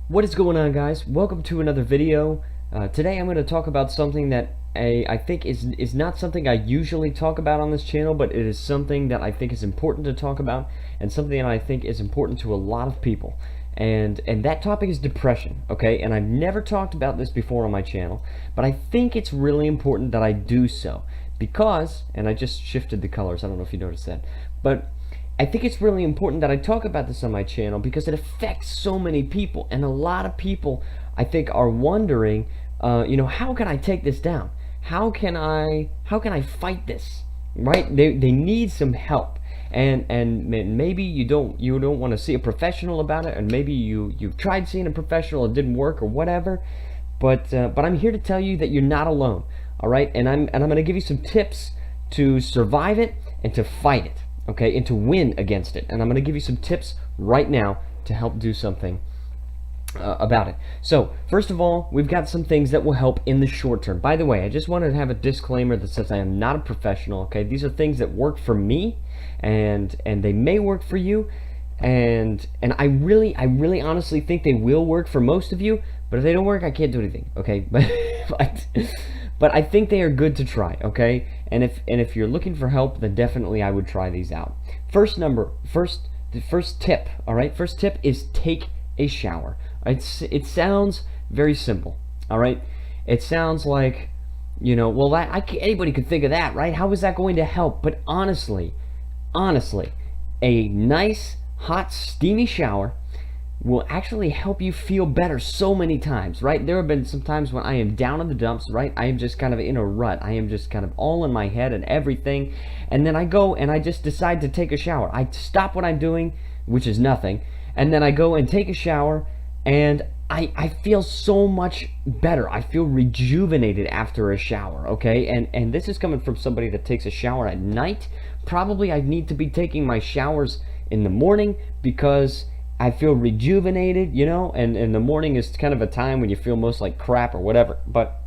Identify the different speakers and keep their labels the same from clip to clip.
Speaker 1: What is going on, guys? Welcome to another video. Today I'm going to talk about something that I think is not something I usually talk about on this channel, but it is something that I think is important to talk about, and something that I think is important to a lot of people. And that topic is depression, okay? And I've never talked about this before on my channel, but I think it's really important that I do so because, and I just shifted the colors, I don't know if you noticed that, but I think it's really important that I talk about this on my channel because it affects so many people, and a lot of people I think are wondering, how can I take this down? How can I fight this? Right? They need some help, and maybe you don't want to see a professional about it, and maybe you've tried seeing a professional, it didn't work or whatever, but I'm here to tell you that you're not alone. All right, and I'm going to give you some tips to survive it and to fight it. Okay, and to win against it. And I'm going to give you some tips right now to help do something about it. So, first of all, we've got some things that will help in the short term. By the way, I just wanted to have a disclaimer that says I am not a professional, okay? These are things that work for me, and they may work for you, and I really honestly think they will work for most of you, but if they don't work, I can't do anything, okay? But I think they are good to try, okay? And if you're looking for help, then definitely I would try these out. The first tip, all right? First tip is take a shower. It sounds very simple, all right? It sounds like, well, anybody could think of that, right? How is that going to help? But honestly, a nice, hot, steamy shower will actually help you feel better so many times, right? There have been some times when I am down in the dumps, right? I am just kind of in a rut. I am just kind of all in my head and everything. And then I go and I just decide to take a shower. I stop what I'm doing, which is nothing. And then I go and take a shower, and I feel so much better. I feel rejuvenated after a shower, okay? And this is coming from somebody that takes a shower at night. Probably I need to be taking my showers in the morning because I feel rejuvenated, and the morning is kind of a time when you feel most like crap or whatever, but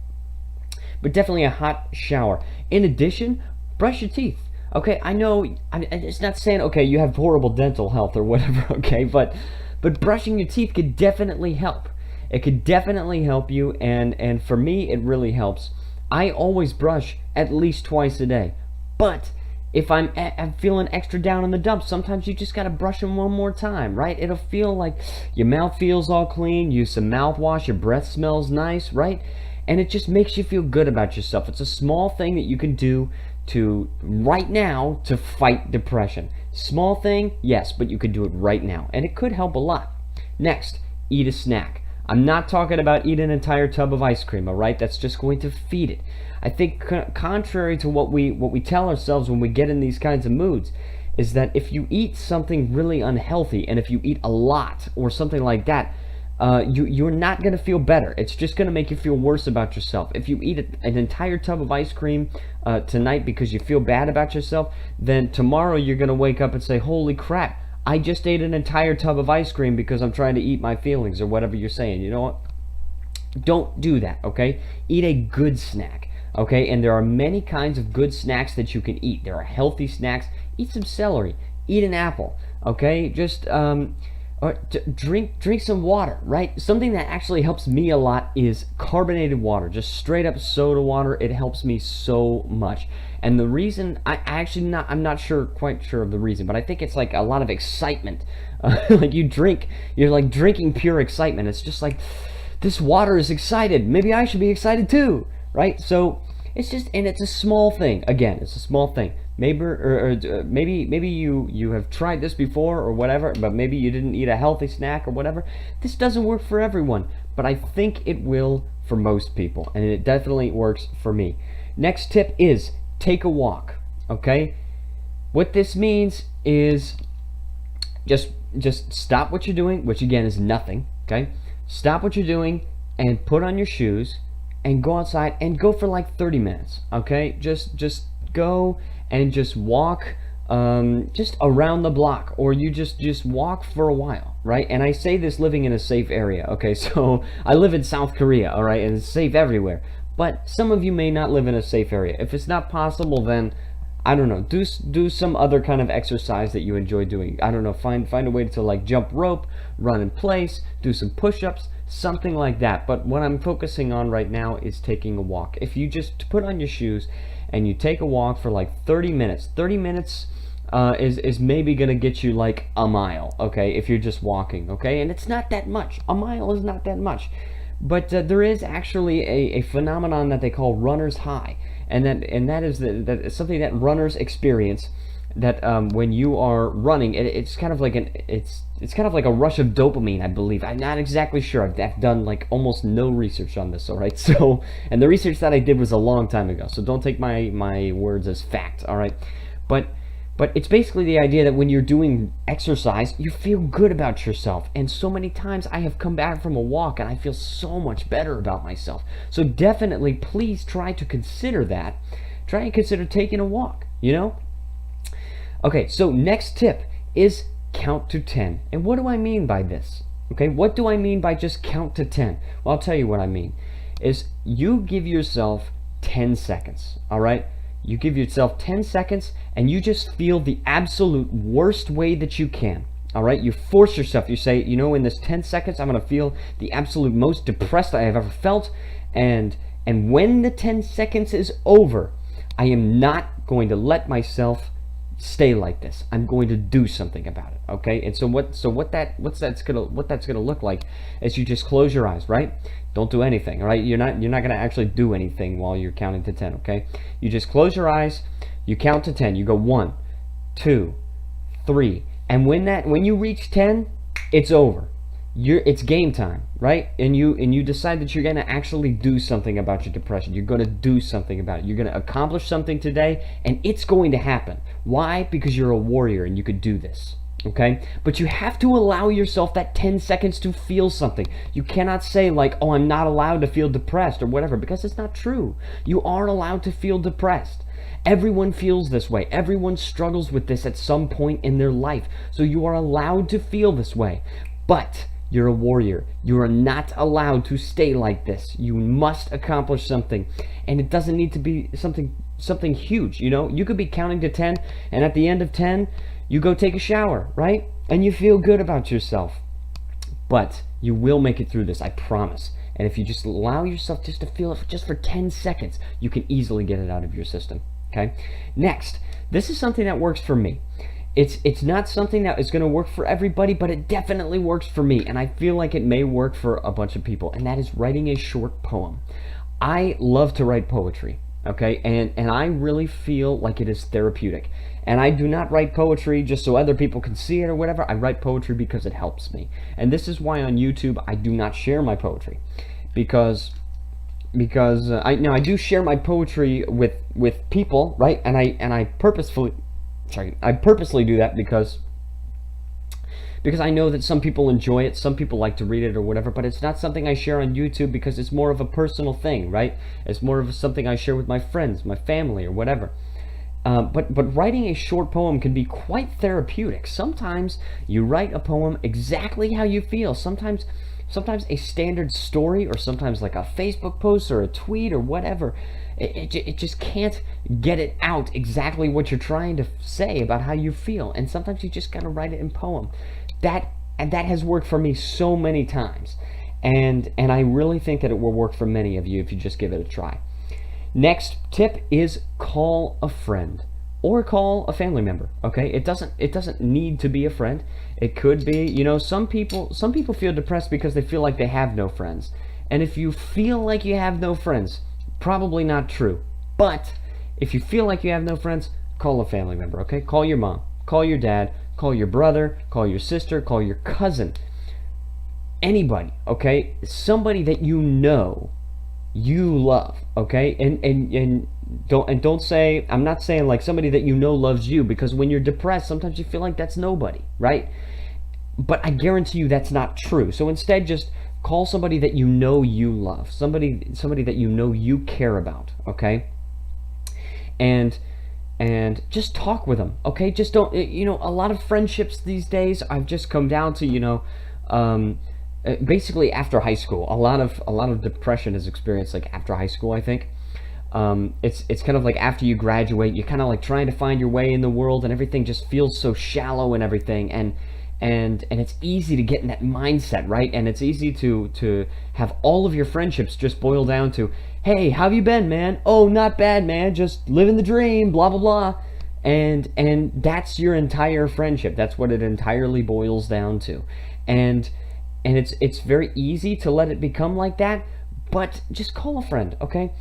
Speaker 1: definitely a hot shower. In addition, brush your teeth. Okay, I know it's not saying, okay, you have horrible dental health or whatever, okay, but brushing your teeth could definitely help. It could definitely help you, and for me, it really helps. I always brush at least twice a day, but if I'm feeling extra down in the dumps, sometimes you just gotta brush them one more time, right? It'll feel like your mouth feels all clean, use some mouthwash, your breath smells nice, right? And it just makes you feel good about yourself. It's a small thing that you can do right now to fight depression. Small thing, yes, but you could do it right now, and it could help a lot. Next, eat a snack. I'm not talking about eating an entire tub of ice cream, all right? That's just going to feed it. I think contrary to what we tell ourselves when we get in these kinds of moods, is that if you eat something really unhealthy, and if you eat a lot or something like that, you're not going to feel better. It's just going to make you feel worse about yourself. If you eat an entire tub of ice cream tonight because you feel bad about yourself, then tomorrow you're going to wake up and say, holy crap, I just ate an entire tub of ice cream because I'm trying to eat my feelings, or whatever you're saying. You know what? Don't do that, okay? Eat a good snack, okay? And there are many kinds of good snacks that you can eat. There are healthy snacks. Eat some celery. Eat an apple, okay? Just or drink some water, right? Something that actually helps me a lot is carbonated water, just straight up soda water. It helps me so much. And the reason, I'm not quite sure of the reason, but I think it's like a lot of excitement. Like you're like drinking pure excitement. It's just like, this water is excited. Maybe I should be excited too, right? So it's a small thing. Again, it's a small thing. Maybe you have tried this before or whatever, but maybe you didn't eat a healthy snack or whatever. This doesn't work for everyone, but I think it will for most people, and it definitely works for me. Next tip is take a walk, okay? What this means is just stop what you're doing, which again is nothing, okay? Stop what you're doing and put on your shoes and go outside and go for like 30 minutes, okay? Just go and just walk just around the block, or you just walk for a while, right? And I say this living in a safe area, okay? So I live in South Korea, all right, and it's safe everywhere, but some of you may not live in a safe area. If it's not possible, then I don't know, do some other kind of exercise that you enjoy doing. I don't know, find a way to like jump rope, run in place, do some push-ups, something like that. But what I'm focusing on right now is taking a walk. If you just put on your shoes and you take a walk for like 30 minutes, 30 minutes is maybe gonna get you like a mile, okay, if you're just walking, okay? And it's not that much. A mile is not that much. But there is actually a phenomenon that they call runner's high, and that is something that runners experience. That when you are running, it's kind of like it's kind of like a rush of dopamine, I believe. I'm not exactly sure. I've done like almost no research on this, all right. So, and the research that I did was a long time ago, so don't take my words as fact, all right. But it's basically the idea that when you're doing exercise, you feel good about yourself. And so many times I have come back from a walk and I feel so much better about myself. So definitely, please try to consider that. Try and consider taking a walk, you know? Okay, so next tip is count to 10. And what do I mean by this? Okay, what do I mean by just count to 10? Well, I'll tell you what I mean. Is you give yourself 10 seconds, all right? You give yourself 10 seconds and you just feel the absolute worst way that you can. All right, you force yourself. You say, you know, in this 10 seconds, I'm going to feel the absolute most depressed I have ever felt. And when the 10 seconds is over, I am not going to let myself stay like this. I'm going to do something about it. Okay, and so what that's gonna look like is you just close your eyes, right? Don't do anything, all right? You're not gonna actually do anything while you're counting to 10. Okay, you just close your eyes, you count to 10, you go 1, 2, 3, and when you reach 10, it's over. It's game time, right? And you decide that you're going to actually do something about your depression. You're going to do something about it. You're going to accomplish something today, and it's going to happen. Why? Because you're a warrior and you could do this. Okay? But you have to allow yourself that 10 seconds to feel something. You cannot say like, oh, I'm not allowed to feel depressed or whatever, because it's not true. You are allowed to feel depressed. Everyone feels this way. Everyone struggles with this at some point in their life. So you are allowed to feel this way. But you're a warrior. You are not allowed to stay like this. You must accomplish something. And it doesn't need to be something huge, you know? You could be counting to 10, and at the end of 10, you go take a shower, right? And you feel good about yourself. But you will make it through this, I promise. And if you just allow yourself just to feel it just for 10 seconds, you can easily get it out of your system, okay? Next, this is something that works for me. It's not something that is going to work for everybody, but it definitely works for me, and I feel like it may work for a bunch of people, and that is writing a short poem. I love to write poetry, okay, and I really feel like it is therapeutic. And I do not write poetry just so other people can see it or whatever. I write poetry because it helps me. And this is why on YouTube I do not share my poetry, because I do share my poetry with people, right? And I purposely do that because I know that some people enjoy it, some people like to read it or whatever, but it's not something I share on YouTube because it's more of a personal thing, right? It's more of something I share with my friends, my family, or whatever. But writing a short poem can be quite therapeutic. Sometimes you write a poem exactly how you feel. Sometimes a standard story, or sometimes like a Facebook post or a tweet or whatever. It just can't get it out exactly what you're trying to say about how you feel. And sometimes you just gotta write it in poem. That has worked for me so many times. And I really think that it will work for many of you if you just give it a try. Next tip is call a friend or call a family member. Okay, it doesn't need to be a friend. It could be, you know, some people feel depressed because they feel like they have no friends. And if you feel like you have no friends, probably not true. But if you feel like you have no friends, call a family member. Okay, call your mom, call your dad, call your brother, call your sister, call your cousin, anybody. Okay, somebody that you know you love, okay? And don't say, I'm not saying like somebody that you know loves you, because when you're depressed, sometimes you feel like that's nobody, right? But I guarantee you that's not true. So instead, just call somebody that you know you love, somebody that you know you care about, okay? And just talk with them, okay? Just don't, you know, a lot of friendships these days I've just come down to, you know, basically after high school. A lot of depression is experienced like after high school, I think. It's kind of like after you graduate, you're kind of like trying to find your way in the world, and everything just feels so shallow and everything, and it's easy to get in that mindset, right? And it's easy to have all of your friendships just boil down to, hey, how have you been, man? Oh, not bad, man, just living the dream, blah blah blah. And that's your entire friendship. That's what it entirely boils down to. And it's very easy to let it become like that. But just call a friend, okay?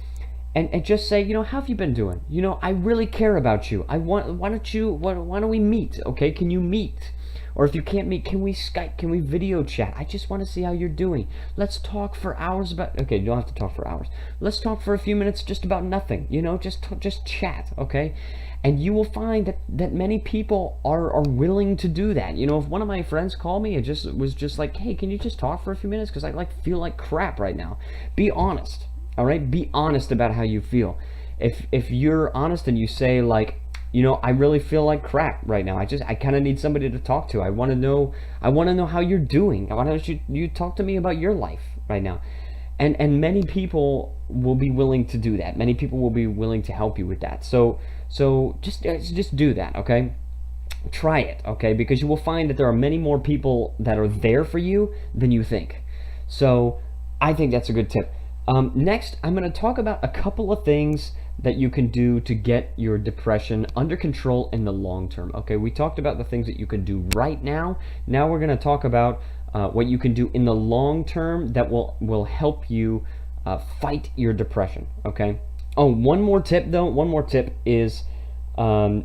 Speaker 1: And just say, how have you been doing? I really care about you. Why don't we meet? Okay, can you meet? Or if you can't meet, can we Skype? Can we video chat? I just want to see how you're doing. Let's talk for hours about. Okay, you don't have to talk for hours. Let's talk for a few minutes just about nothing. Just chat. Okay, and you will find that many people are willing to do that. If one of my friends called me, it was just like, hey, can you just talk for a few minutes? Because I feel like crap right now. Be honest. All right, be honest about how you feel. If you're honest and you say like, I really feel like crap right now. I kind of need somebody to talk to. I want to know how you're doing. I want you talk to me about your life right now. And many people will be willing to do that. Many people will be willing to help you with that. So just do that, okay? Try it, okay? Because you will find that there are many more people that are there for you than you think. So I think that's a good tip. Next, I'm going to talk about a couple of things that you can do to get your depression under control in the long term. Okay, we talked about the things that you can do right now. Now we're going to talk about what you can do in the long term that will help you fight your depression. Okay. Oh, one more tip though. One more tip is I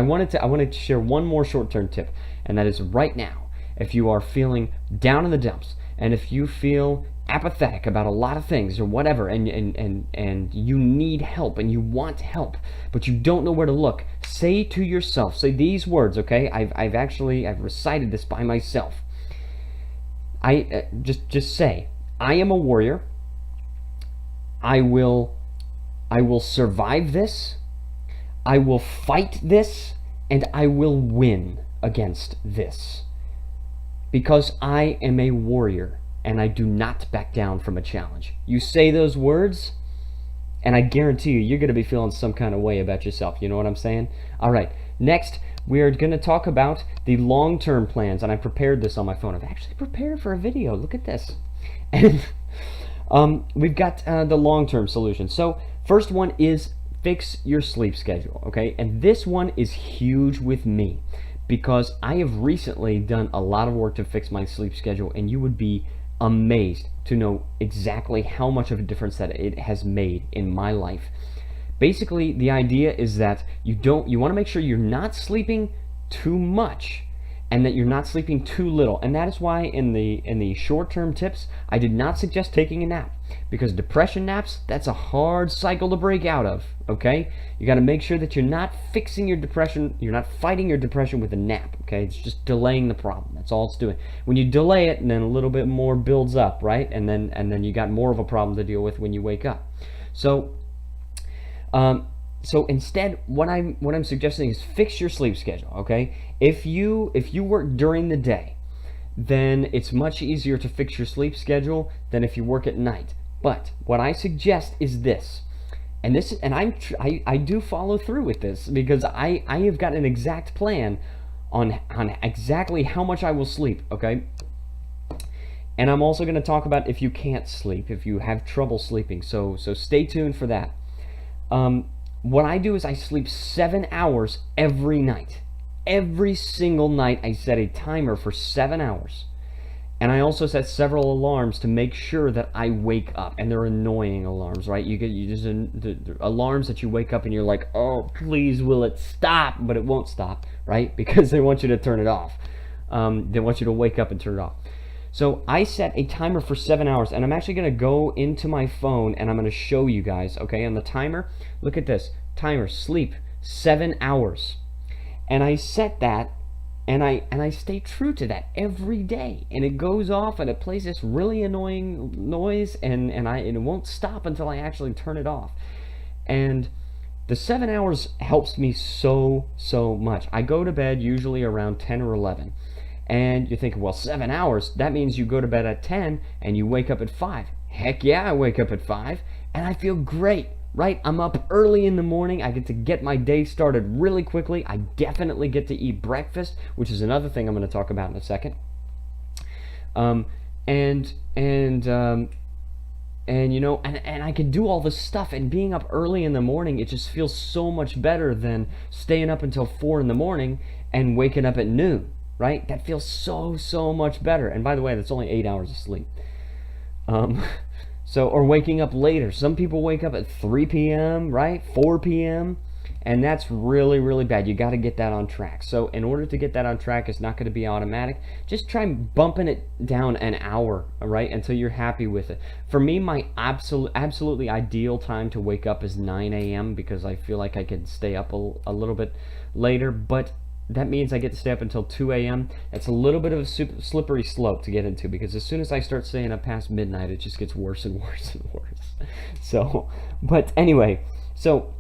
Speaker 1: wanted to share one more short-term tip, and that is right now. If you are feeling down in the dumps, and if you feel apathetic about a lot of things or whatever, and you need help and you want help but you don't know where to look, say to yourself, say these words, okay? I've recited this by myself. Just say, I am a warrior. I will survive this. I will fight this, and I will win against this, because I am a warrior and I do not back down from a challenge. You say those words, and I guarantee you're going to be feeling some kind of way about yourself. You know what I'm saying? All right. Next, we are going to talk about the long-term plans, and I prepared this on my phone. I've actually prepared for a video. Look at this. And we've got the long-term solution. So, first one is fix your sleep schedule, okay? And this one is huge with me because I have recently done a lot of work to fix my sleep schedule, and you would be amazed to know exactly how much of a difference that it has made in my life. Basically, the idea is that you want to make sure you're not sleeping too much and that you're not sleeping too little. And that is why in the short-term tips, I did not suggest taking a nap, because depression naps, that's a hard cycle to break out of, okay? You got to make sure that you're not fixing your depression, you're not fighting your depression with a nap, okay? It's just delaying the problem. That's all it's doing. When you delay it, and then a little bit more builds up, right? And then you got more of a problem to deal with when you wake up. So instead, what I'm suggesting is fix your sleep schedule, okay? If you work during the day, then it's much easier to fix your sleep schedule than if you work at night. But what I suggest is this, and I do follow through with this, because I have got an exact plan on exactly how much I will sleep, okay? And I'm also going to talk about if you can't sleep, if you have trouble sleeping. So stay tuned for that. What I do is I sleep 7 hours every night. Every single night I set a timer for 7 hours. And I also set several alarms to make sure that I wake up. And they're annoying alarms, right? You just the alarms that you wake up and you're like, oh, please will it stop? But it won't stop, right? Because they want you to turn it off. They want you to wake up and turn it off. So I set a timer for 7 hours, and I'm actually going to go into my phone and I'm going to show you guys, okay, on the timer. Look at this. Timer, sleep, 7 hours. And I set that, and I stay true to that every day. And it goes off and it plays this really annoying noise, and it won't stop until I actually turn it off. And the 7 hours helps me so much. I go to bed usually around 10 or 11. And you're thinking, well, 7 hours, that means you go to bed at 10 and you wake up at 5. Heck yeah, I wake up at 5 and I feel great. right? I'm up early in the morning. I get to get my day started really quickly. I definitely get to eat breakfast, which is another thing I'm going to talk about in a second. Um, and and you know, and I can do all this stuff, and being up early in the morning, it just feels so much better than staying up until 4 in the morning and waking up at noon, right? That feels so much better. And by the way, that's only 8 hours of sleep. Um, or waking up later. Some people wake up at 3 p.m., right? 4 p.m., and that's really bad. You got to get that on track. So in order to get that on track, it's not going to be automatic. Just try bumping it down an hour, all right, until you're happy with it. For me, my absolutely ideal time to wake up is 9 a.m. because I feel like I can stay up a little bit later, but that means I get to stay up until 2 a.m. It's a little bit of a slippery slope to get into, because as soon as I start staying up past midnight, it just gets worse and worse and worse. So, but anyway, so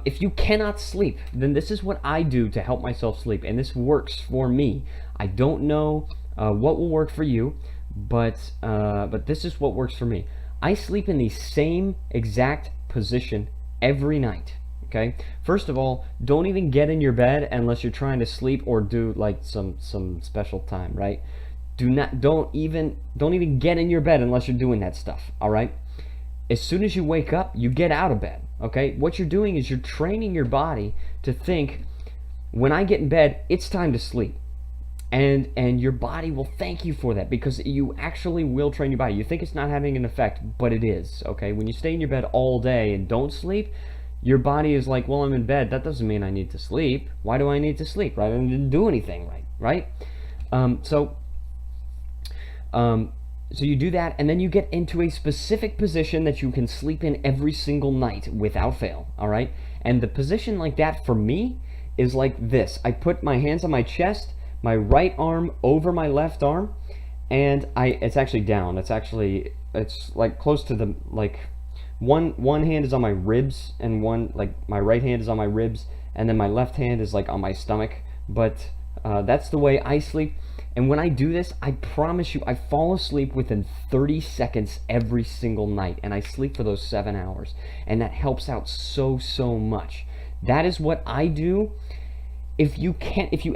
Speaker 1: if you cannot sleep, then this is what I do to help myself sleep, and this works for me. I don't know what will work for you, but this is what works for me. I sleep in the same exact position every night. Okay. First of all, don't even get in your bed unless you're trying to sleep or do like some special time, right? Don't even get in your bed unless you're doing that stuff. All right. As soon as you wake up, you get out of bed. Okay. What you're doing is you're training your body to think, when I get in bed, it's time to sleep. And your body will thank you for that, because you actually will train your body. You think it's not having an effect, but it is. Okay. When you stay in your bed all day and don't sleep, your body is like, well, I'm in bed. That doesn't mean I need to sleep. Why do I need to sleep, right? I didn't do anything right? So you do that, and then you get into a specific position that you can sleep in every single night without fail, all right? And the position like that for me is like this. I put my hands on my chest, my right arm over my left arm, and it's actually down. It's like close to the, like, one hand is on my ribs, and my right hand is on my ribs, and then my left hand is like on my stomach. But that's the way I sleep. And when I do this, I promise you, I fall asleep within 30 seconds every single night, and I sleep for those 7 hours, and that helps out so much. That is what I do. If you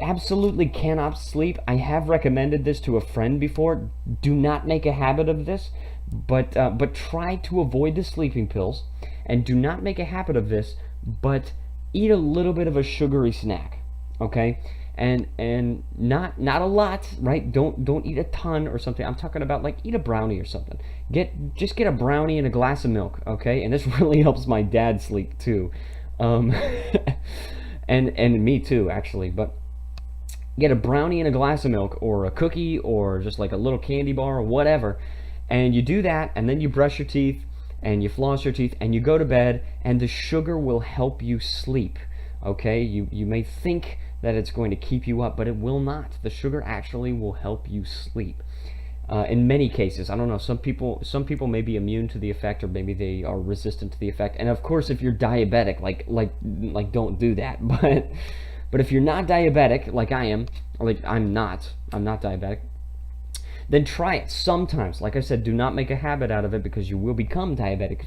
Speaker 1: absolutely cannot sleep, I have recommended this to a friend before. Do not make a habit of this, but try to avoid the sleeping pills, and do not make a habit of this, but eat a little bit of a sugary snack, okay? And not a lot, right? Don't eat a ton or something. I'm talking about, like, eat a brownie or something. Just get a brownie and a glass of milk, okay? And this really helps my dad sleep too. And me too, actually. But get a brownie and a glass of milk, or a cookie, or just like a little candy bar or whatever, and you do that, and then you brush your teeth and you floss your teeth and you go to bed, and the sugar will help you sleep. Okay, you may think that it's going to keep you up, but it will not. The sugar actually will help you sleep. In many cases, I don't know, some people may be immune to the effect, or maybe they are resistant to the effect. And of course, if you're diabetic, like don't do that. But if you're not diabetic, like I am, like I'm not diabetic, then try it sometimes. Like I said, do not make a habit out of it, because you will become diabetic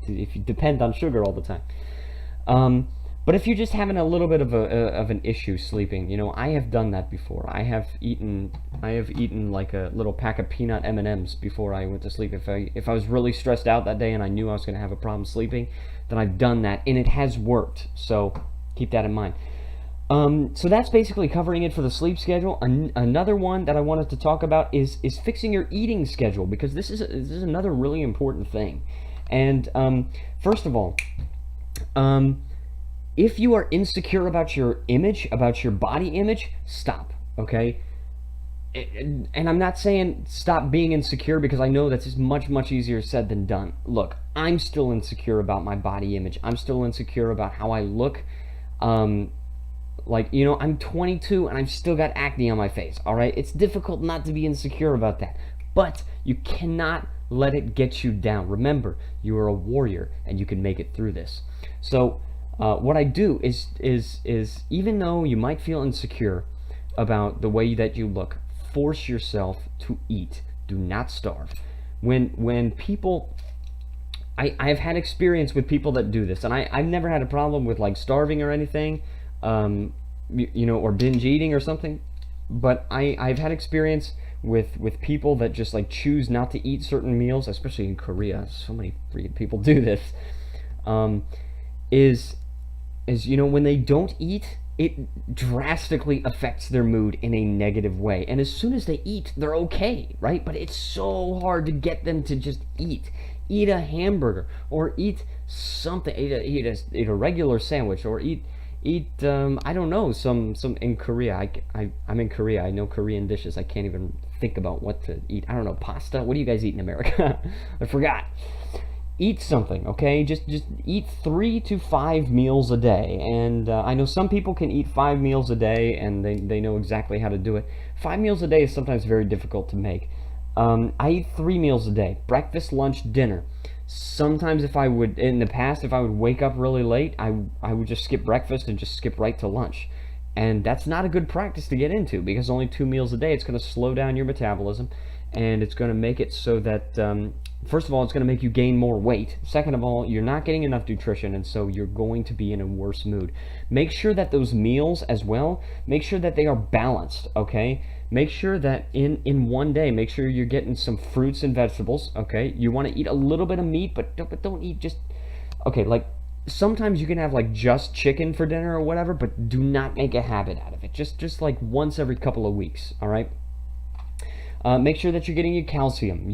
Speaker 1: if you depend on sugar all the time. But if you're just having a little bit of an issue sleeping, you know, I have done that before. I have eaten like a little pack of peanut M&Ms before I went to sleep. If I was really stressed out that day and I knew I was going to have a problem sleeping, then I've done that, and it has worked. So keep that in mind. So that's basically covering it for the sleep schedule. Another one that I wanted to talk about is fixing your eating schedule, because this is another really important thing. And first of all, if you are insecure about your image, about your body image, stop, okay? And I'm not saying stop being insecure, because I know that's much easier said than done. Look, I'm still insecure about my body image. I'm still insecure about how I look. Like, you know, I'm 22 and I've still got acne on my face, all right? It's difficult not to be insecure about that, but you cannot let it get you down. Remember, you are a warrior, and you can make it through this. So what I do is even though you might feel insecure about the way that you look, force yourself to eat. Do not starve. When people I've had experience with people that do this, and I've never had a problem with like starving or anything, or binge eating or something. But I've had experience with people that just like choose not to eat certain meals, especially in Korea. So many freaking people do this. Um, is when they don't eat, it drastically affects their mood in a negative way. And as soon as they eat, they're okay, right? But it's so hard to get them to just eat. Eat a hamburger, or eat something. Eat a regular sandwich, or eat I don't know, some in Korea. I'm in Korea. I know Korean dishes. I can't even think about what to eat. I don't know, pasta. What do you guys eat in America? I forgot. Eat something, okay? Just eat 3 to 5 meals a day. And I know some people can eat 5 meals a day, and they know exactly how to do it. 5 meals a day is sometimes very difficult to make. I eat 3 meals a day: breakfast, lunch, dinner. Sometimes in the past, if I would wake up really late, I would just skip breakfast and just skip right to lunch. And that's not a good practice to get into, because only 2 meals a day, it's going to slow down your metabolism, and it's going to make it so that, first of all, it's going to make you gain more weight. Second of all, you're not getting enough nutrition, and so you're going to be in a worse mood. Make sure that those meals as well, make sure that they are balanced, okay? Make sure that in one day, make sure you're getting some fruits and vegetables, okay? You want to eat a little bit of meat, but don't eat just, okay, like, sometimes you can have like just chicken for dinner or whatever, but do not make a habit out of it. Just like once every couple of weeks, all right? Make sure that you're getting your calcium,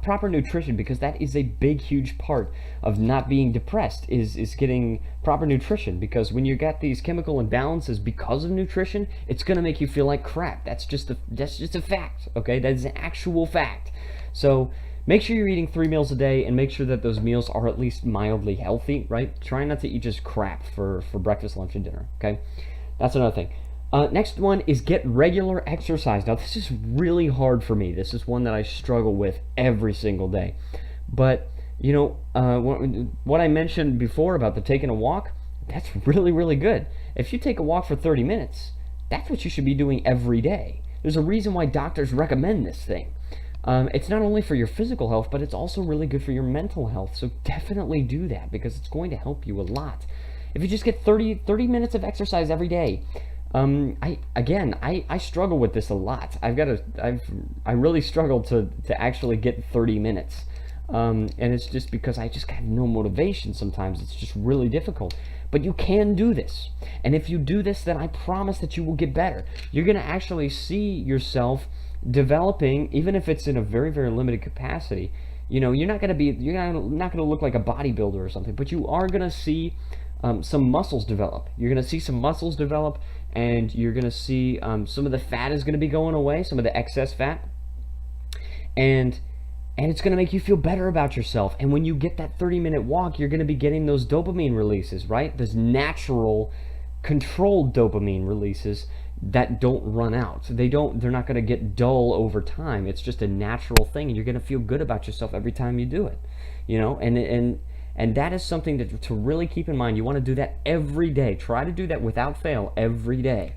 Speaker 1: proper nutrition, because that is a big, huge part of not being depressed, is getting proper nutrition. Because when you got these chemical imbalances because of nutrition, it's going to make you feel like crap. That's just a fact, okay? That is an actual fact. So make sure you're eating 3 meals a day, and make sure that those meals are at least mildly healthy, right? Try not to eat just crap for breakfast, lunch, and dinner, okay? That's another thing. Next one is get regular exercise. Now, this is really hard for me. This is one that I struggle with every single day. But, what I mentioned before about the taking a walk, that's really, really good. If you take a walk for 30 minutes, that's what you should be doing every day. There's a reason why doctors recommend this thing. It's not only for your physical health, but it's also really good for your mental health. So definitely do that, because it's going to help you a lot. If you just get 30 minutes of exercise every day, I struggle with this a lot. I really struggle to actually get 30 minutes. And it's just because I just have no motivation sometimes. It's just really difficult. But you can do this. And if you do this, then I promise that you will get better. You're going to actually see yourself developing, even if it's in a very, very limited capacity. You're not going to look like a bodybuilder or something, but you are going to see some muscles develop. You're going to see some muscles develop, and you're going to see some of the fat is going to be going away, some of the excess fat, and it's going to make you feel better about yourself. And when you get that 30-minute walk, you're going to be getting those dopamine releases, right? Those natural, controlled dopamine releases that don't run out. They're not going to get dull over time. It's just a natural thing, and you're going to feel good about yourself every time you do it. And that is something to really keep in mind. You want to do that every day. Try to do that without fail every day.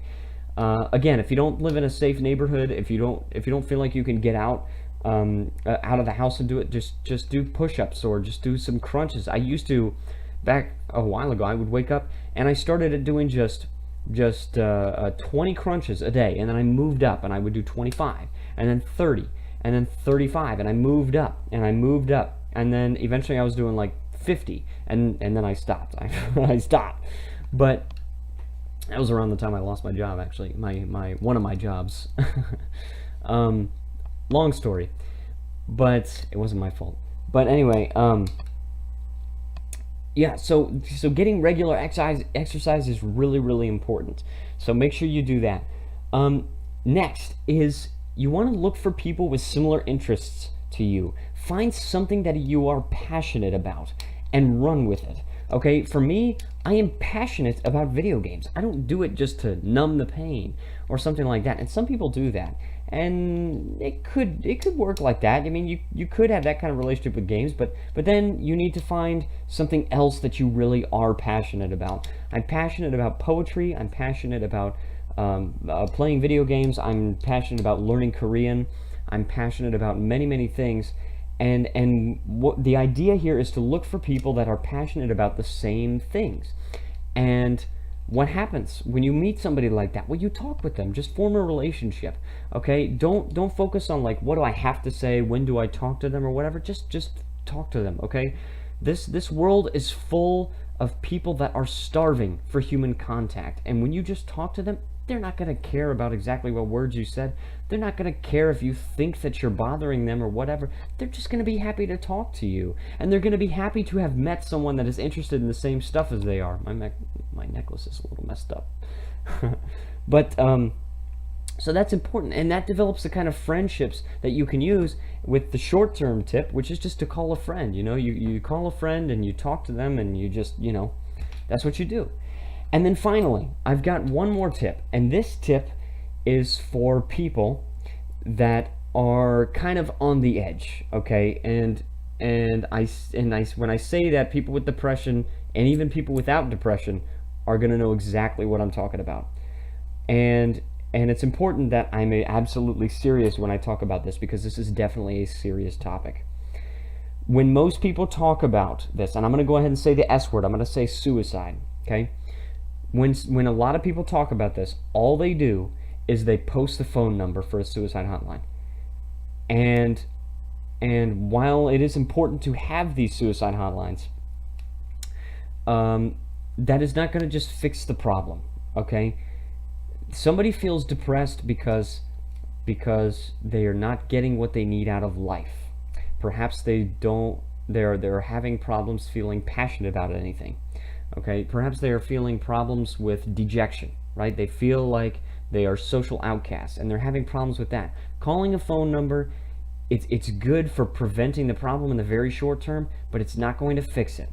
Speaker 1: Again, if you don't live in a safe neighborhood, if you don't feel like you can get out of the house and do it, just do push-ups, or just do some crunches. I used to, back a while ago, I would wake up and I started at doing just 20 crunches a day, and then I moved up and I would do 25, and then 30, and then 35, and I moved up and I moved up, and then eventually I was doing like 50, and then I stopped. I stopped. But that was around the time I lost my job, actually, my one of my jobs. Long story, but it wasn't my fault. But anyway, yeah, so getting regular exercise is really, really important. So make sure you do that. Next is, you want to look for people with similar interests to you. Find something that you are passionate about and run with it. Okay, for me, I am passionate about video games. I don't do it just to numb the pain or something like that. And some people do that, and it could work like that. I mean, you could have that kind of relationship with games, but then you need to find something else that you really are passionate about. I'm passionate about poetry. I'm passionate about playing video games. I'm passionate about learning Korean. I'm passionate about many, many things. And what the idea here is to look for people that are passionate about the same things. And what happens when you meet somebody like that? Well, you talk with them. Just form a relationship. Okay? Don't focus on like, what do I have to say? When do I talk to them or whatever? Just talk to them. Okay? This world is full of people that are starving for human contact, and when you just talk to them, they're not going to care about exactly what words you said. They're not going to care if you think that you're bothering them or whatever. They're just going to be happy to talk to you, and they're going to be happy to have met someone that is interested in the same stuff as they are. My necklace is a little messed up. But so that's important, and that develops the kind of friendships that you can use with the short-term tip, which is just to call a friend. You know, you call a friend and you talk to them, and you just, you know, that's what you do. And then finally, I've got one more tip, and this tip is for people that are kind of on the edge, okay? And when I say that, people with depression and even people without depression are going to know exactly what I'm talking about. And it's important that I'm absolutely serious when I talk about this, because this is definitely a serious topic. When most people talk about this, and I'm going to go ahead and say the S word, I'm going to say suicide, okay? When a lot of people talk about this, all they do is they post the phone number for a suicide hotline. And while it is important to have these suicide hotlines, that is not going to just fix the problem, okay? Somebody feels depressed because they are not getting what they need out of life. Perhaps they're having problems feeling passionate about anything. Okay, perhaps they are feeling problems with dejection, right? They feel like they are social outcasts, and they're having problems with that. Calling a phone number, it's good for preventing the problem in the very short term, but it's not going to fix it.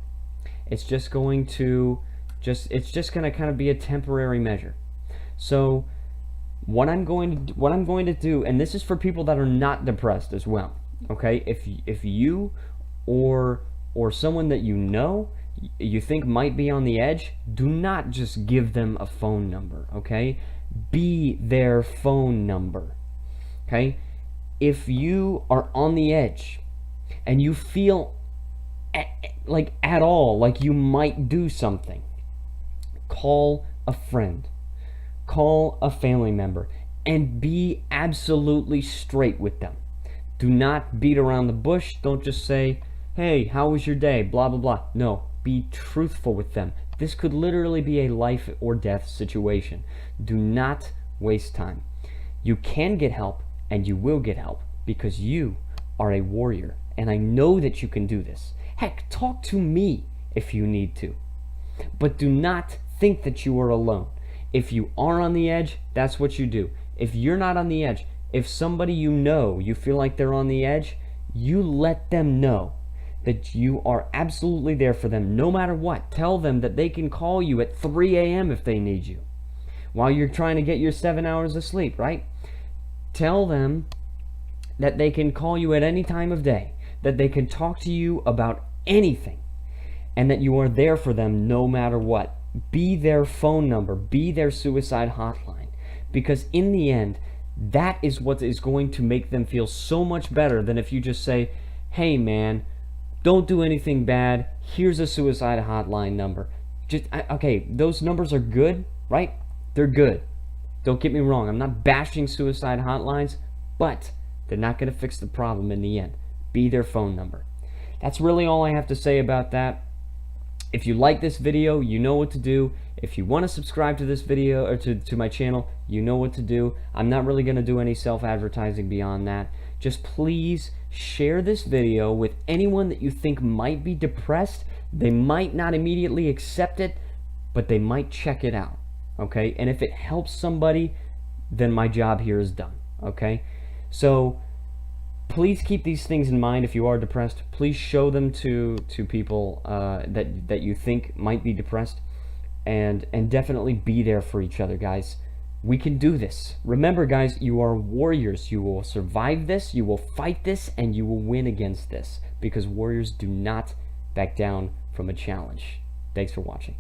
Speaker 1: It's just going to kind of be a temporary measure. So what I'm going to do, and this is for people that are not depressed as well, okay? If you or someone that you think might be on the edge, do not just give them a phone number, okay? Be their phone number, okay? If you are on the edge and you feel at all like you might do something, call a friend, call a family member, and be absolutely straight with them. Do not beat around the bush. Don't just say, hey, how was your day, blah blah blah. No, be truthful with them. This could literally be a life or death situation. Do not waste time. You can get help, and you will get help, because you are a warrior, and I know that you can do this. Heck, talk to me if you need to, but do not think that you are alone. If you are on the edge, that's what you do. If you're not on the edge, if somebody you feel like they're on the edge, you let them know that you are absolutely there for them no matter what. Tell them that they can call you at 3 a.m. if they need you, while you're trying to get your 7 hours of sleep, right? Tell them that they can call you at any time of day, that they can talk to you about anything, and that you are there for them no matter what. Be their phone number, be their suicide hotline, because in the end, that is what is going to make them feel so much better than if you just say, hey man, don't do anything bad, here's a suicide hotline number. Okay, those numbers are good, right? They're good. Don't get me wrong, I'm not bashing suicide hotlines, but they're not going to fix the problem in the end. Be their phone number. That's really all I have to say about that. If you like this video, you know what to do. If you want to subscribe to this video, or to my channel, you know what to do. I'm not really going to do any self-advertising beyond that. Just please share this video with anyone that you think might be depressed. They might not immediately accept it, but they might check it out, okay? And if it helps somebody, then my job here is done, okay? So please keep these things in mind. If you are depressed, please show them to people that you think might be depressed, and definitely be there for each other, guys. We can do this. Remember, guys, you are warriors. You will survive this, you will fight this, and you will win against this, because warriors do not back down from a challenge. Thanks for watching.